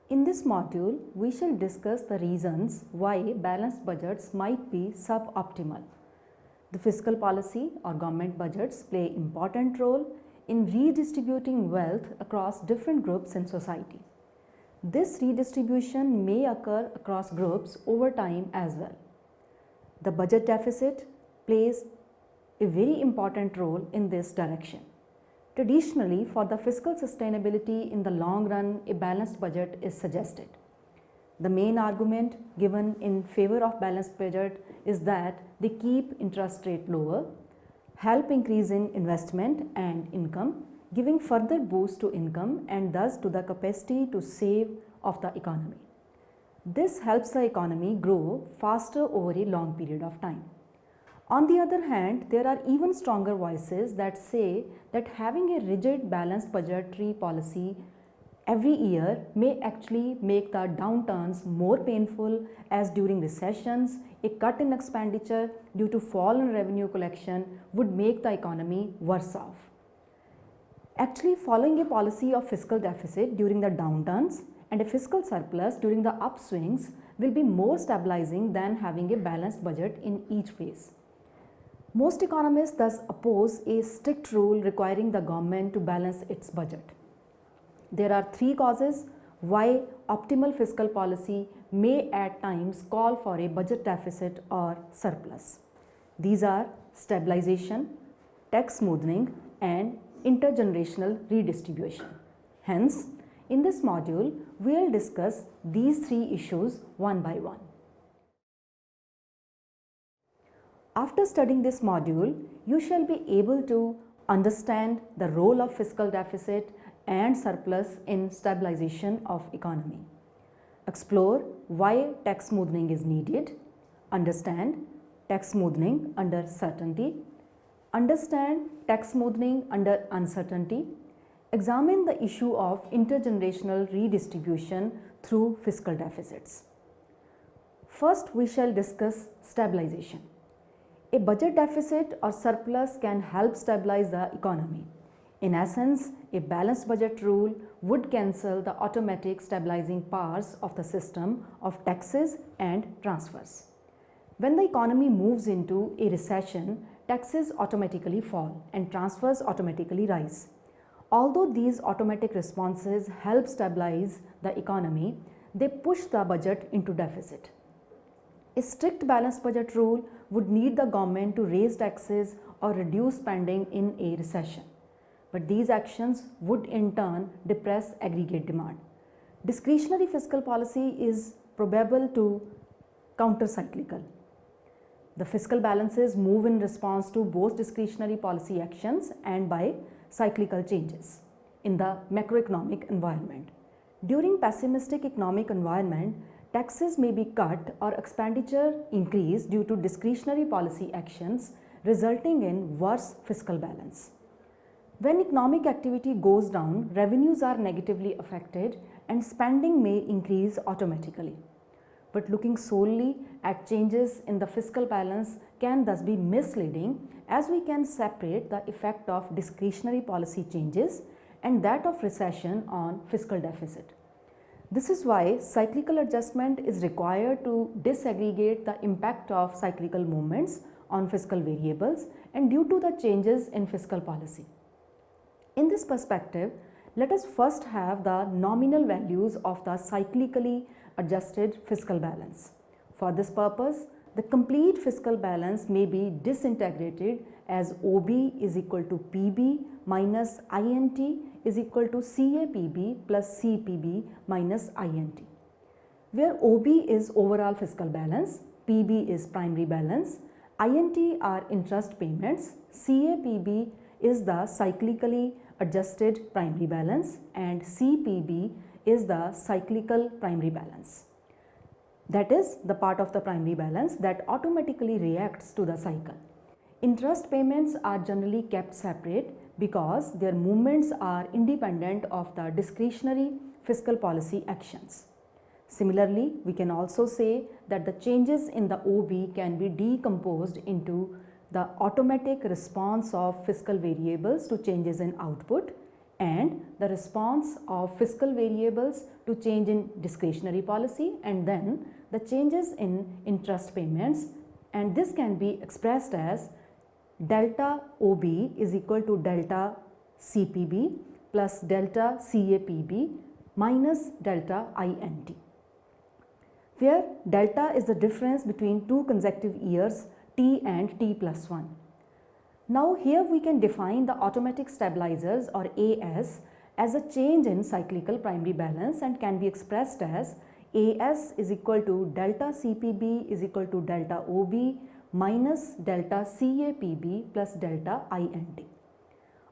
In this module, we shall discuss the reasons why balanced budgets might be suboptimal. The fiscal policy or government budgets play an important role in redistributing wealth across different groups in society. This redistribution may occur across groups over time as well. The budget deficit plays a very important role in this direction. Traditionally, for the fiscal sustainability in the long run, a balanced budget is suggested. The main argument given in favor of balanced budget is that they keep interest rate lower, help increase in investment and income, giving further boost to income and thus to the capacity to save of the economy. This helps the economy grow faster over a long period of time. On the other hand, there are even stronger voices that say that having a rigid balanced budgetary policy every year may actually make the downturns more painful, as during recessions, a cut in expenditure due to fall in revenue collection would make the economy worse off. Actually, following a policy of fiscal deficit during the downturns and a fiscal surplus during the upswings will be more stabilizing than having a balanced budget in each phase. Most economists thus oppose a strict rule requiring the government to balance its budget. There are three causes why optimal fiscal policy may at times call for a budget deficit or surplus. These are stabilization, tax smoothing, and intergenerational redistribution. Hence, in this module, we will discuss these three issues one by one. After studying this module, you shall be able to understand the role of fiscal deficit and surplus in stabilization of economy. Explore why tax smoothing is needed. Understand tax smoothing under certainty. Understand tax smoothing under uncertainty. Examine the issue of intergenerational redistribution through fiscal deficits. First, we shall discuss stabilization. A budget deficit or surplus can help stabilize the economy. In essence, a balanced budget rule would cancel the automatic stabilizing powers of the system of taxes and transfers. When the economy moves into a recession, taxes automatically fall and transfers automatically rise. Although these automatic responses help stabilize the economy, they push the budget into deficit. A strict balanced budget rule would need the government to raise taxes or reduce spending in a recession. But these actions would in turn depress aggregate demand. Discretionary fiscal policy is probable to counter-cyclical. The fiscal balances move in response to both discretionary policy actions and by cyclical changes in the macroeconomic environment. During pessimistic economic environment, taxes may be cut or expenditure increased due to discretionary policy actions, resulting in worse fiscal balance. When economic activity goes down, revenues are negatively affected and spending may increase automatically. But looking solely at changes in the fiscal balance can thus be misleading, as we can separate the effect of discretionary policy changes and that of recession on fiscal deficit. This is why cyclical adjustment is required to disaggregate the impact of cyclical movements on fiscal variables and due to the changes in fiscal policy. In this perspective, let us first have the nominal values of the cyclically adjusted fiscal balance. For this purpose, the complete fiscal balance may be disintegrated as OB is equal to PB minus INT is equal to CAPB plus CPB minus INT, where OB is overall fiscal balance, PB is primary balance, INT are interest payments, CAPB is the cyclically adjusted primary balance and CPB is the cyclical primary balance. That is the part of the primary balance that automatically reacts to the cycle. Interest payments are generally kept separate because their movements are independent of the discretionary fiscal policy actions. Similarly, we can also say that the changes in the OB can be decomposed into the automatic response of fiscal variables to changes in output and the response of fiscal variables to change in discretionary policy, and then the changes in interest payments, and this can be expressed as delta OB is equal to delta CPB plus delta CAPB minus delta INT, where delta is the difference between two consecutive years T and T plus 1. Now here we can define the automatic stabilizers or as a change in cyclical primary balance, and can be expressed as AS is equal to delta CPB is equal to delta OB minus delta CAPB plus delta INT.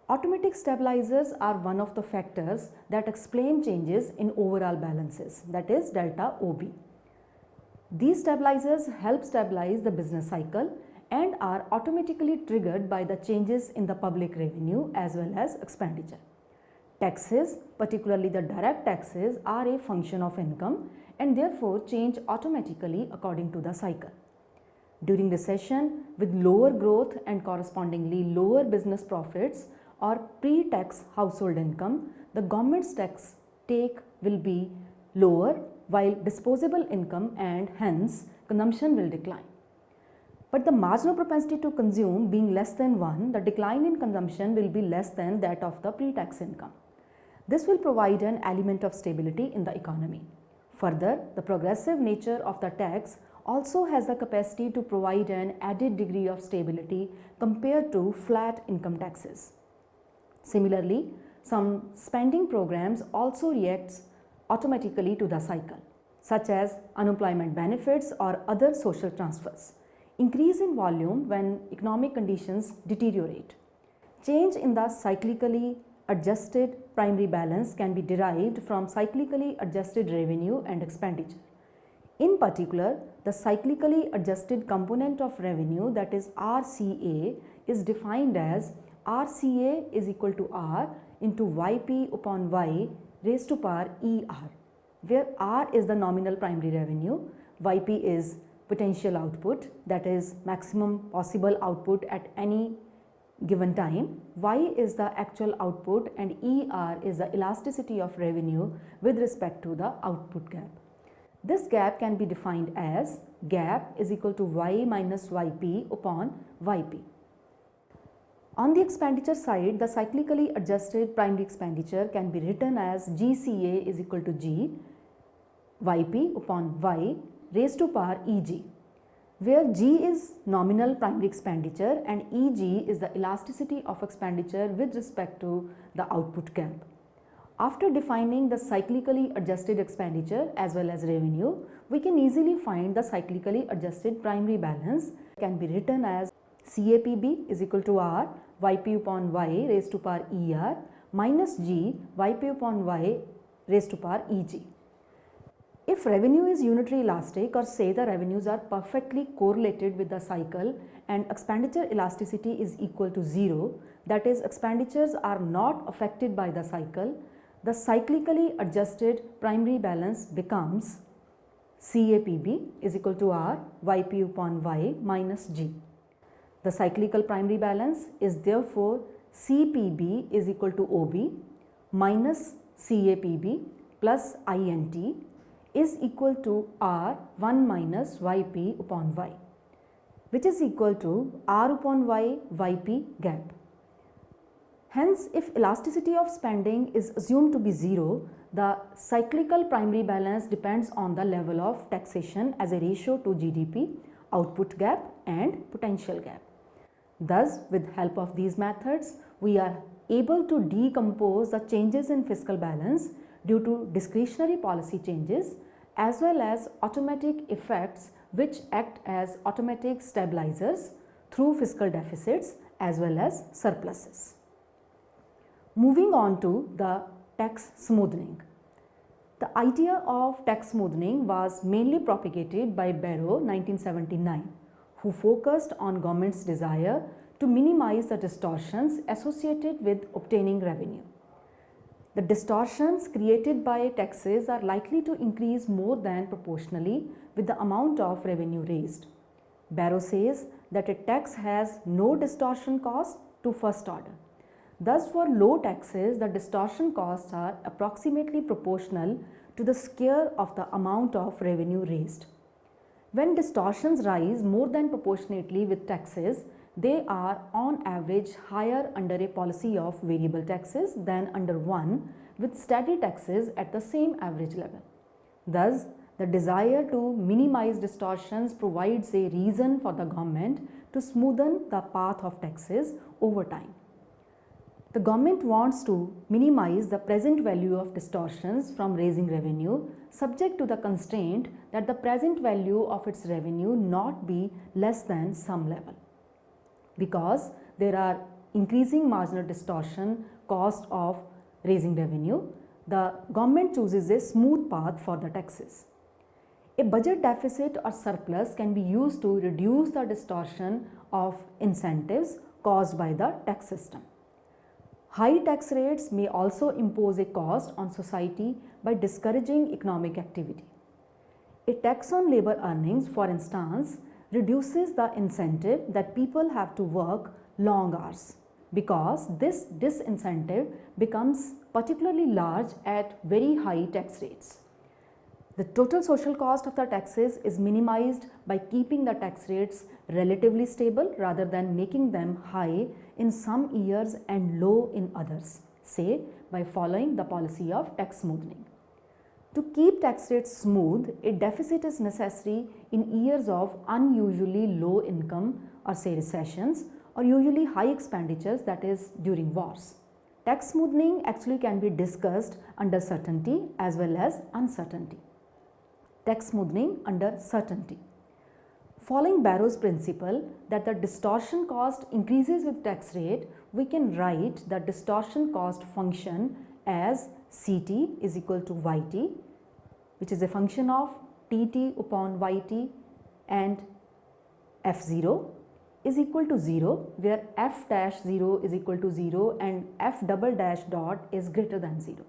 Automatic stabilizers are one of the factors that explain changes in overall balances, that is delta OB. These stabilizers help stabilize the business cycle and are automatically triggered by the changes in the public revenue as well as expenditure. Taxes, particularly the direct taxes, are a function of income and therefore change automatically according to the cycle. During recession, with lower growth and correspondingly lower business profits or pre-tax household income, the government's tax take will be lower while disposable income and hence consumption will decline. But the marginal propensity to consume being less than 1, the decline in consumption will be less than that of the pre-tax income. This will provide an element of stability in the economy. Further, the progressive nature of the tax also has the capacity to provide an added degree of stability compared to flat income taxes. Similarly, some spending programs also react automatically to the cycle, such as unemployment benefits or other social transfers, increase in volume when economic conditions deteriorate. Change in the cyclically adjusted primary balance can be derived from cyclically adjusted revenue and expenditure. In particular, the cyclically adjusted component of revenue, that is RCA, is defined as RCA is equal to R into YP upon Y raised to power ER, where R is the nominal primary revenue, YP is potential output, that is maximum possible output at any given time, Y is the actual output, and ER is the elasticity of revenue with respect to the output gap. This gap can be defined as gap is equal to Y minus YP upon YP. On the expenditure side, the cyclically adjusted primary expenditure can be written as GCA is equal to G YP upon Y raised to power EG, where G is nominal primary expenditure and EG is the elasticity of expenditure with respect to the output gap. After defining the cyclically adjusted expenditure as well as revenue, we can easily find the cyclically adjusted primary balance can be written as CAPB is equal to R YP upon Y raised to power ER minus G YP upon Y raised to power EG. If revenue is unitary elastic, or say the revenues are perfectly correlated with the cycle and expenditure elasticity is equal to 0, that is expenditures are not affected by the cycle, the cyclically adjusted primary balance becomes CAPB is equal to R YP upon Y minus G. The cyclical primary balance is therefore CPB is equal to OB minus CAPB plus INT is equal to R 1 minus YP upon Y, which is equal to R upon Y YP gap. Hence, if elasticity of spending is assumed to be 0, the cyclical primary balance depends on the level of taxation as a ratio to GDP, output gap and potential gap. Thus, with help of these methods, we are able to decompose the changes in fiscal balance due to discretionary policy changes as well as automatic effects which act as automatic stabilizers through fiscal deficits as well as surpluses. Moving on to the tax smoothing. The idea of tax smoothing was mainly propagated by Barrow 1979, who focused on government's desire to minimize the distortions associated with obtaining revenue. The distortions created by taxes are likely to increase more than proportionally with the amount of revenue raised. Barrow says that a tax has no distortion cost to first order. Thus, for low taxes, the distortion costs are approximately proportional to the square of the amount of revenue raised. When distortions rise more than proportionately with taxes, they are on average higher under a policy of variable taxes than under one with steady taxes at the same average level. Thus, the desire to minimize distortions provides a reason for the government to smoothen the path of taxes over time. The government wants to minimize the present value of distortions from raising revenue, subject to the constraint that the present value of its revenue not be less than some level. Because there are increasing marginal distortion cost of raising revenue, the government chooses a smooth path for the taxes. A budget deficit or surplus can be used to reduce the distortion of incentives caused by the tax system. High tax rates may also impose a cost on society by discouraging economic activity. A tax on labor earnings, for instance, reduces the incentive that people have to work long hours because this disincentive becomes particularly large at very high tax rates. The total social cost of the taxes is minimized by keeping the tax rates relatively stable rather than making them high in some years and low in others, say by following the policy of tax smoothing. To keep tax rates smooth, a deficit is necessary in years of unusually low income or say recessions or usually high expenditures, that is during wars. Tax smoothing actually can be discussed under certainty as well as uncertainty. Tax smoothing under certainty. Following Barrow's principle that the distortion cost increases with tax rate, we can write the distortion cost function as Ct is equal to Yt, which is a function of Tt upon Yt, and F0 is equal to 0, where F dash 0 is equal to 0 and F double dash dot is greater than 0.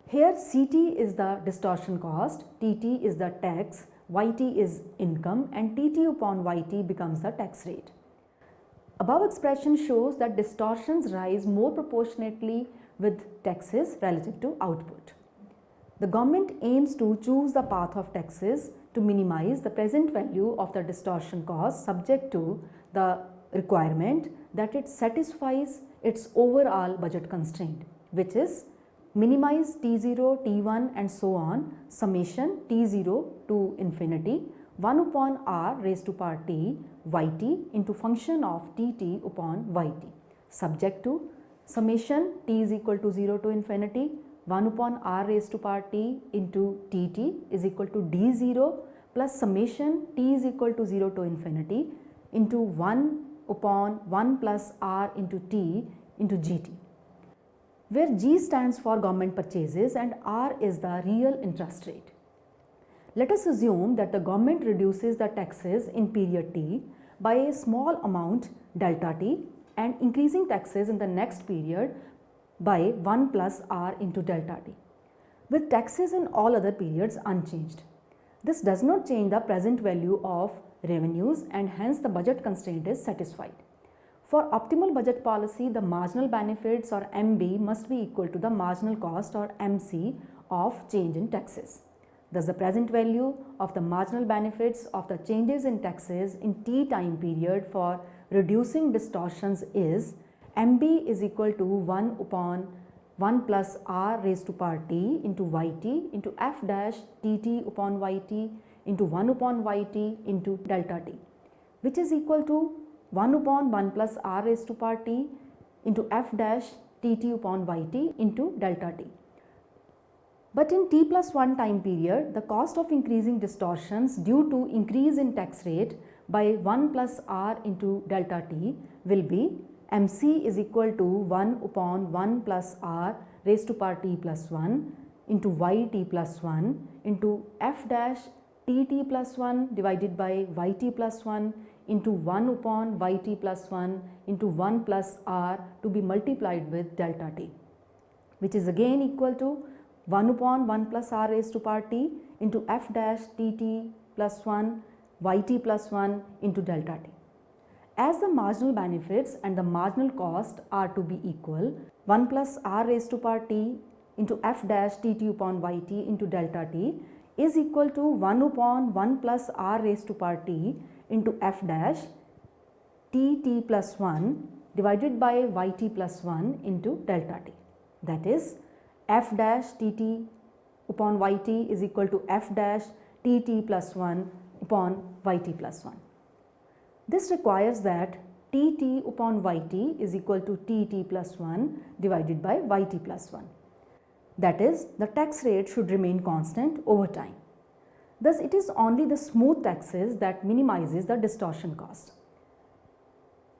Here Ct is the distortion cost, Tt is the tax, Yt is income, and Tt upon Yt becomes the tax rate. Above expression shows that distortions rise more proportionately with taxes relative to output. The government aims to choose the path of taxes to minimize the present value of the distortion cost subject to the requirement that it satisfies its overall budget constraint, which is minimize T0, T1 and so on summation T0 to infinity 1 upon r raised to power t Yt into function of Tt upon Yt, subject to summation t is equal to 0 to infinity 1 upon r raised to power t into Tt is equal to d0 plus summation t is equal to 0 to infinity into 1 upon 1 plus r into t into gt, where G stands for government purchases and R is the real interest rate. Let us assume that the government reduces the taxes in period T by a small amount delta T and increasing taxes in the next period by 1 plus R into delta T, with taxes in all other periods unchanged. This does not change the present value of revenues and hence the budget constraint is satisfied. For optimal budget policy, the marginal benefits or MB must be equal to the marginal cost or MC of change in taxes. Thus, the present value of the marginal benefits of the changes in taxes in T time period for reducing distortions is MB is equal to 1 upon 1 plus R raised to power T into Yt into F dash Tt upon Yt into 1 upon Yt into delta T, which is equal to 1 upon 1 plus R raised to power T into F dash Tt upon Yt into delta T. But in T plus 1 time period, the cost of increasing distortions due to increase in tax rate by 1 plus R into delta T will be MC is equal to 1 upon 1 plus R raised to power T plus 1 into Yt plus 1 into F dash Tt plus 1 divided by Yt plus 1 into 1 upon Yt plus 1 into 1 plus R to be multiplied with delta T, which is again equal to 1 upon 1 plus R raised to power T into F dash Tt plus 1 Yt plus 1 into delta T. As the marginal benefits and the marginal cost are to be equal, 1 plus r raised to power t into f dash tt upon yt into delta t is equal to 1 upon 1 plus r raised to power t into f dash tt plus 1 divided by yt plus 1 into delta t. That is, f dash tt upon yt is equal to f dash tt plus 1 upon yt plus 1. This requires that tt upon yt is equal to tt plus 1 divided by yt plus 1. That is, the tax rate should remain constant over time. Thus, it is only the smooth taxes that minimizes the distortion cost.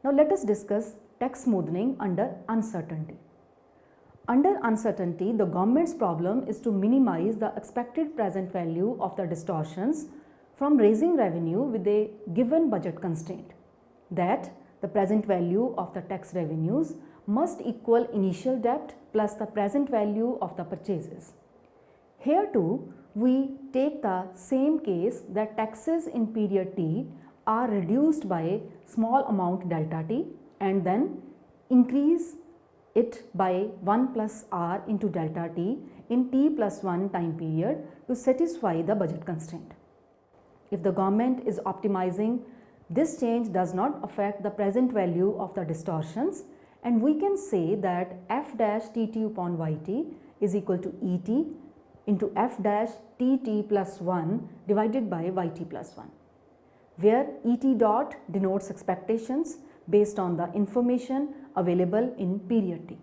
Now, let us discuss tax smoothing under uncertainty. Under uncertainty, the government's problem is to minimize the expected present value of the distortions from raising revenue with a given budget constraint, that the present value of the tax revenues must equal initial debt plus the present value of the purchases. Here too, we take the same case that taxes in period T are reduced by small amount delta T and then increase it by 1 plus r into delta T in T plus 1 time period to satisfy the budget constraint. If the government is optimizing, this change does not affect the present value of the distortions, and we can say that f dash tt upon yt is equal to et into f dash tt plus 1 divided by yt plus 1, where et dot denotes expectations based on the information available in period T.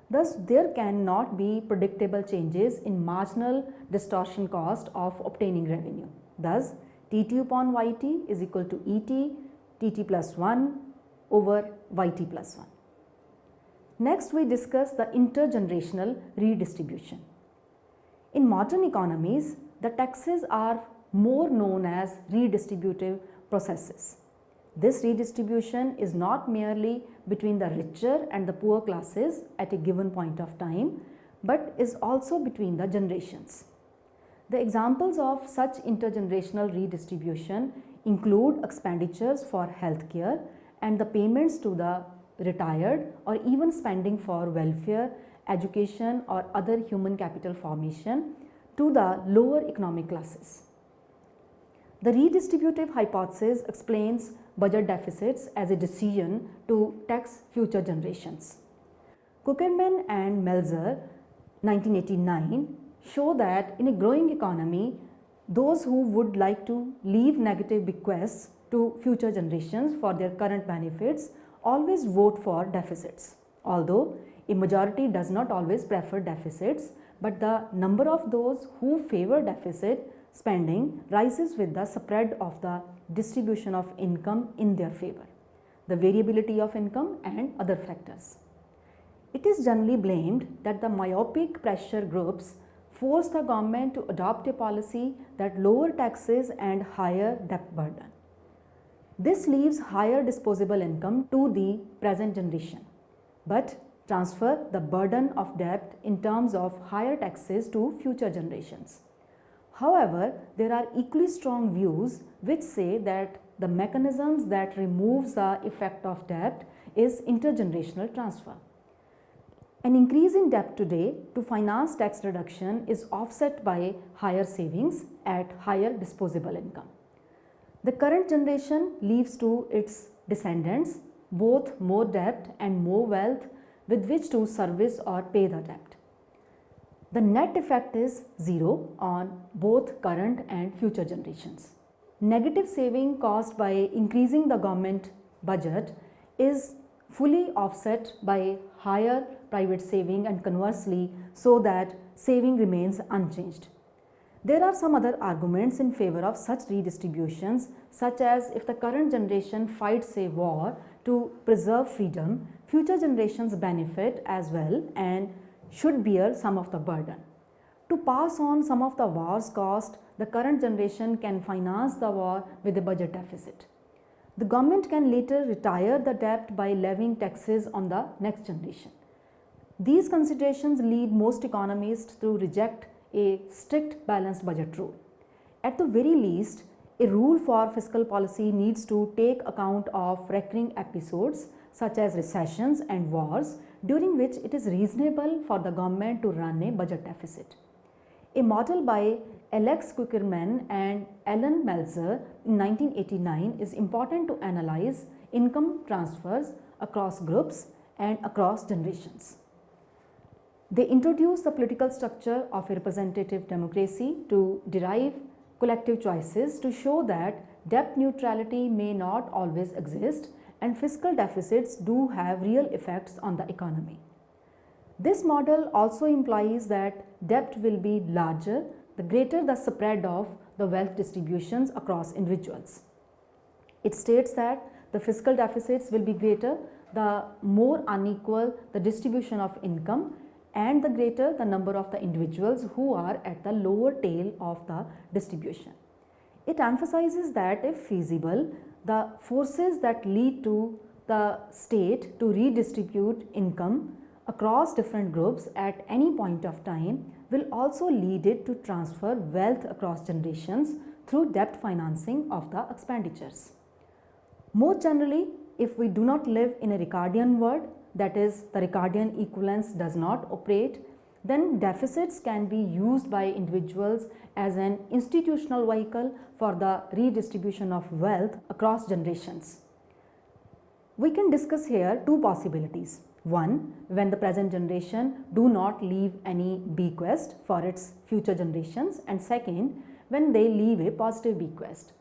Thus, there cannot be predictable changes in marginal distortion cost of obtaining revenue. Thus, tt upon yt is equal to et tt plus 1 over yt plus 1. Next, we discuss the intergenerational redistribution. In modern economies, the taxes are more known as redistributive processes. This redistribution is not merely between the richer and the poor classes at a given point of time, but is also between the generations. The examples of such intergenerational redistribution include expenditures for healthcare and the payments to the retired, or even spending for welfare, education or other human capital formation to the lower economic classes. The redistributive hypothesis explains budget deficits as a decision to tax future generations. Kuckerman and Melzer, 1989, show that in a growing economy, those who would like to leave negative bequests to future generations for their current benefits always vote for deficits. Although a majority does not always prefer deficits, but the number of those who favor deficit spending rises with the spread of the distribution of income in their favor, the variability of income and other factors. It is generally blamed that the myopic pressure groups force the government to adopt a policy that lower taxes and higher debt burden. This leaves higher disposable income to the present generation, but transfer the burden of debt in terms of higher taxes to future generations. However, there are equally strong views which say that the mechanisms that removes the effect of debt is intergenerational transfer. An increase in debt today to finance tax reduction is offset by higher savings at higher disposable income. The current generation leaves to its descendants both more debt and more wealth with which to service or pay the debt. The net effect is zero on both current and future generations. Negative saving caused by increasing the government budget is fully offset by higher private saving, and conversely, so that saving remains unchanged. There are some other arguments in favor of such redistributions, such as if the current generation fights a war to preserve freedom, future generations benefit as well and should bear some of the burden. To pass on some of the war's cost, the current generation can finance the war with a budget deficit. The government can later retire the debt by levying taxes on the next generation. These considerations lead most economists to reject a strict balanced budget rule. At the very least, A rule for fiscal policy needs to take account of recurring episodes such as recessions and wars, during which it is reasonable for the government to run a budget deficit. A model by Alex Quickerman and Alan Meltzer in 1989 is important to analyze income transfers across groups and across generations. They introduce the political structure of a representative democracy to derive collective choices to show that debt neutrality may not always exist and fiscal deficits do have real effects on the economy. This model also implies that debt will be larger the greater the spread of the wealth distributions across individuals. It states that the fiscal deficits will be greater the more unequal the distribution of income and the greater the number of the individuals who are at the lower tail of the distribution. It emphasizes that if feasible, the forces that lead to the state to redistribute income across different groups at any point of time will also lead it to transfer wealth across generations through debt financing of the expenditures. More generally, if we do not live in a Ricardian world, that is, the Ricardian equivalence does not operate, then deficits can be used by individuals as an institutional vehicle for the redistribution of wealth across generations. We can discuss here two possibilities. One, when the present generation do not leave any bequest for its future generations, and second, when they leave a positive bequest.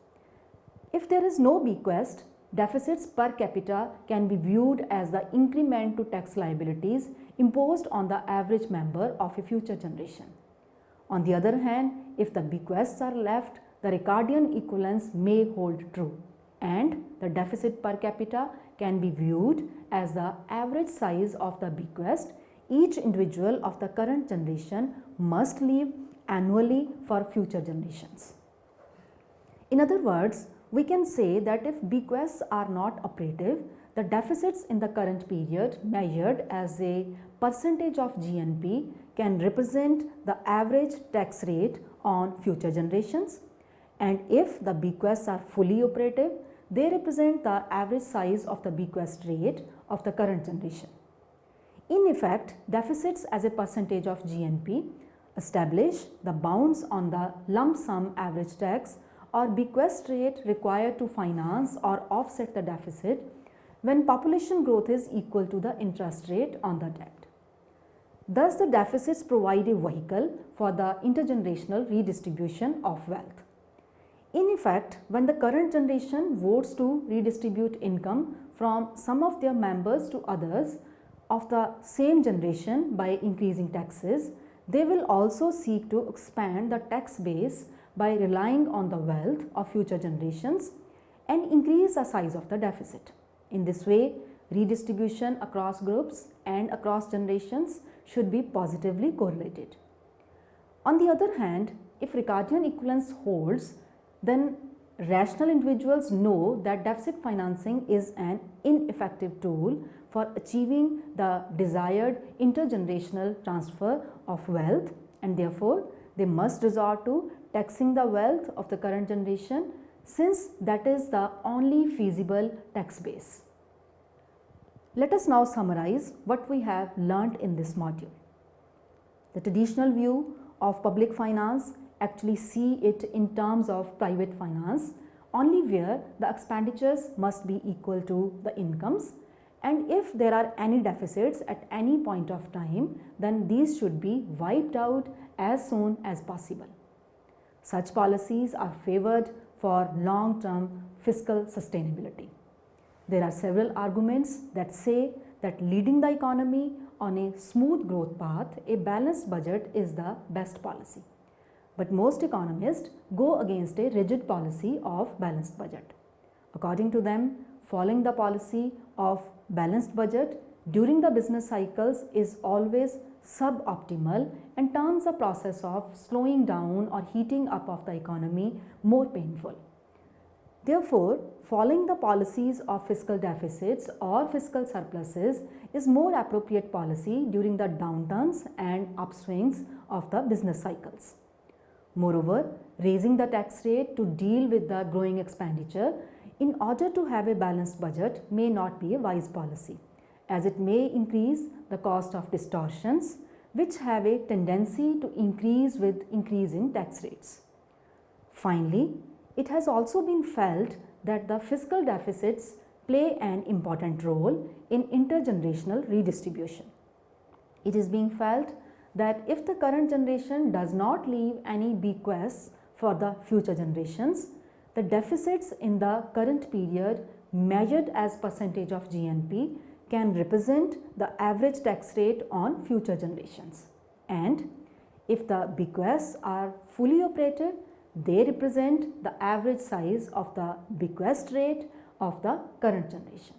If there is no bequest, deficits per capita can be viewed as the increment to tax liabilities imposed on the average member of a future generation. On the other hand, if the bequests are left, the Ricardian equivalence may hold true, and the deficit per capita can be viewed as the average size of the bequest each individual of the current generation must leave annually for future generations. In other words, we can say that if bequests are not operative, the deficits in the current period measured as a percentage of GNP can represent the average tax rate on future generations, and if the bequests are fully operative, they represent the average size of the bequest rate of the current generation. In effect, deficits as a percentage of GNP establish the bounds on the lump sum average tax or bequest rate required to finance or offset the deficit when population growth is equal to the interest rate on the debt. Thus, the deficits provide a vehicle for the intergenerational redistribution of wealth. In effect, when the current generation votes to redistribute income from some of their members to others of the same generation by increasing taxes, they will also seek to expand the tax base by relying on the wealth of future generations and increase the size of the deficit. In this way, redistribution across groups and across generations should be positively correlated. On the other hand, if Ricardian equivalence holds, then rational individuals know that deficit financing is an ineffective tool for achieving the desired intergenerational transfer of wealth, and therefore they must resort to taxing the wealth of the current generation, since that is the only feasible tax base. Let us now summarize what we have learnt in this module. The traditional view of public finance actually see it in terms of private finance, only where the expenditures must be equal to the incomes, and if there are any deficits at any point of time, then these should be wiped out as soon as possible. Such policies are favored for long-term fiscal sustainability. There are several arguments that say that leading the economy on a smooth growth path, a balanced budget is the best policy. But most economists go against a rigid policy of balanced budget. According to them, following the policy of balanced budget during the business cycles is always suboptimal and turns the process of slowing down or heating up of the economy more painful. Therefore, following the policies of fiscal deficits or fiscal surpluses is more appropriate policy during the downturns and upswings of the business cycles. Moreover, raising the tax rate to deal with the growing expenditure in order to have a balanced budget may not be a wise policy, as it may increase the cost of distortions which have a tendency to increase with increase in tax rates. Finally, it has also been felt that the fiscal deficits play an important role in intergenerational redistribution. It is being felt that if the current generation does not leave any bequests for the future generations, the deficits in the current period measured as percentage of GNP can represent the average tax rate on future generations. And if the bequests are fully operated, they represent the average size of the bequest rate of the current generation.